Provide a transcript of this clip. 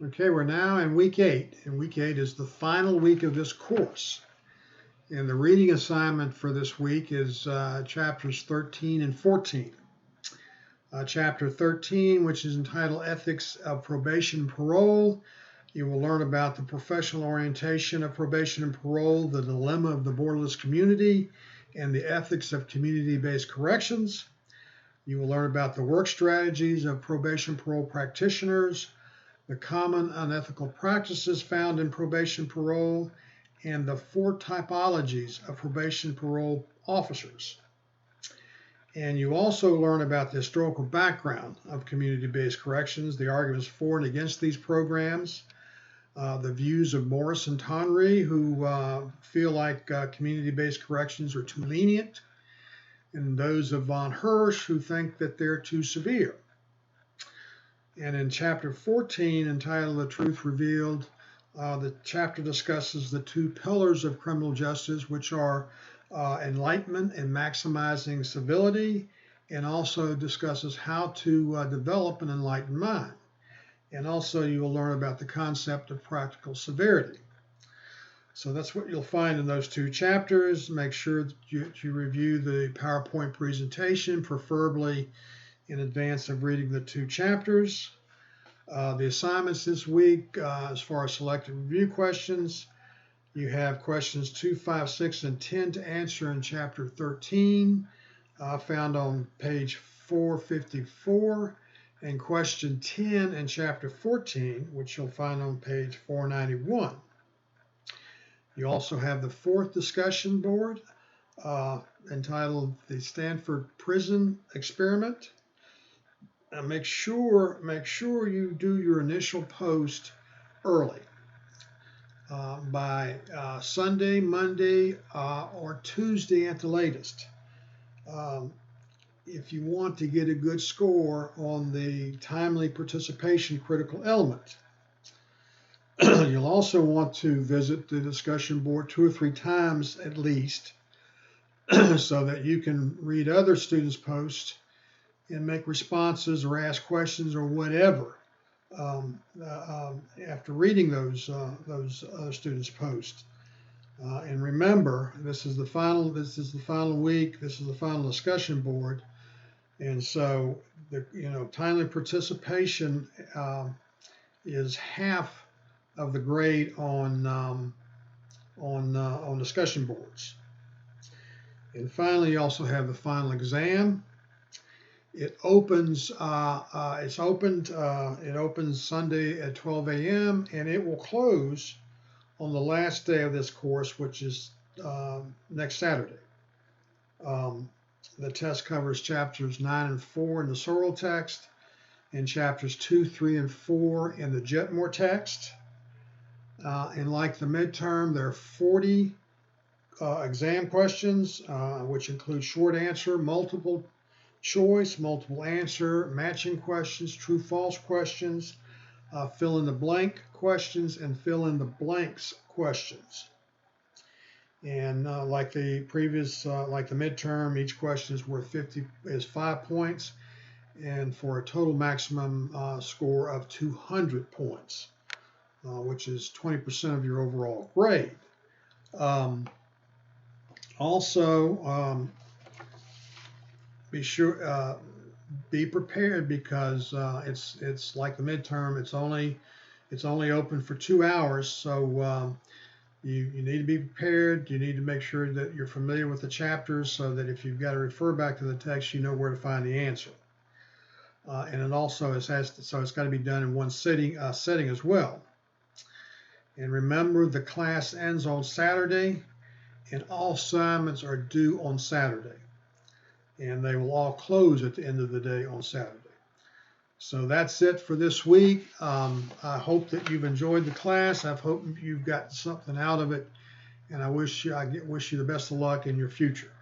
Okay, we're now in week 8, and week 8 is the final week of this course. And the reading assignment for this week is chapters 13 and 14. Chapter 13, which is entitled Ethics of Probation and Parole. You will learn about the professional orientation of probation and parole, the dilemma of the borderless community, and the ethics of community-based corrections. You will learn about the work strategies of probation and parole practitioners, the common unethical practices found in probation parole, and the 4 typologies of probation parole officers. And you also learn about the historical background of community-based corrections, the arguments for and against these programs, the views of Morris and Tonry, who feel like community-based corrections are too lenient, and those of von Hirsch, who think that they're too severe. And in chapter 14, entitled The Truth Revealed, the chapter discusses the 2 pillars of criminal justice, which are enlightenment and maximizing civility, and also discusses how to develop an enlightened mind. And also you will learn about the concept of practical severity. So that's what you'll find in those 2 chapters. Make sure that you review the PowerPoint presentation, preferably in advance of reading the 2 chapters. The assignments this week, as far as selected review questions, you have questions 2, 5, 6, and 10 to answer in chapter 13, found on page 454, and question 10 in chapter 14, which you'll find on page 491. You also have the 4th discussion board, entitled The Stanford Prison Experiment. Make sure you do your initial post early, by Sunday, Monday, or Tuesday at the latest. If you want to get a good score on the timely participation critical element. You'll also want to visit the discussion board 2 or 3 times at least, so that you can read other students' posts and make responses or ask questions or whatever after reading those other students' posts. And remember, this is the final week. This is the final discussion board, and so the timely participation is half of the grade on discussion boards. And finally, you also have the final exam. It opens. It opens Sunday at 12 a.m. and it will close on the last day of this course, which is next Saturday. The test covers chapters 9 and 4 in the Searle text, and chapters 2, 3, and 4 in the Jetmore text. And like the midterm, there are 40 exam questions, which include short answer, multiple choice, multiple answer, matching questions, true-false questions, fill in the blank questions, and fill in the blanks questions. And like the previous, like the midterm, each question is worth 5 points, and for a total maximum score of 200 points, which is 20% of your overall grade. Also, be prepared, because it's like the midterm. It's only open for 2 hours, so you need to be prepared. You need to make sure that you're familiar with the chapters, so that if you've got to refer back to the text, you know where to find the answer. And it also it's got to be done in one setting as well. And remember, the class ends on Saturday, and all assignments are due on Saturday. And they will all close at the end of the day on Saturday. So that's it for this week. I hope that you've enjoyed the class. I hope you've got something out of it, and I wish you the best of luck in your future.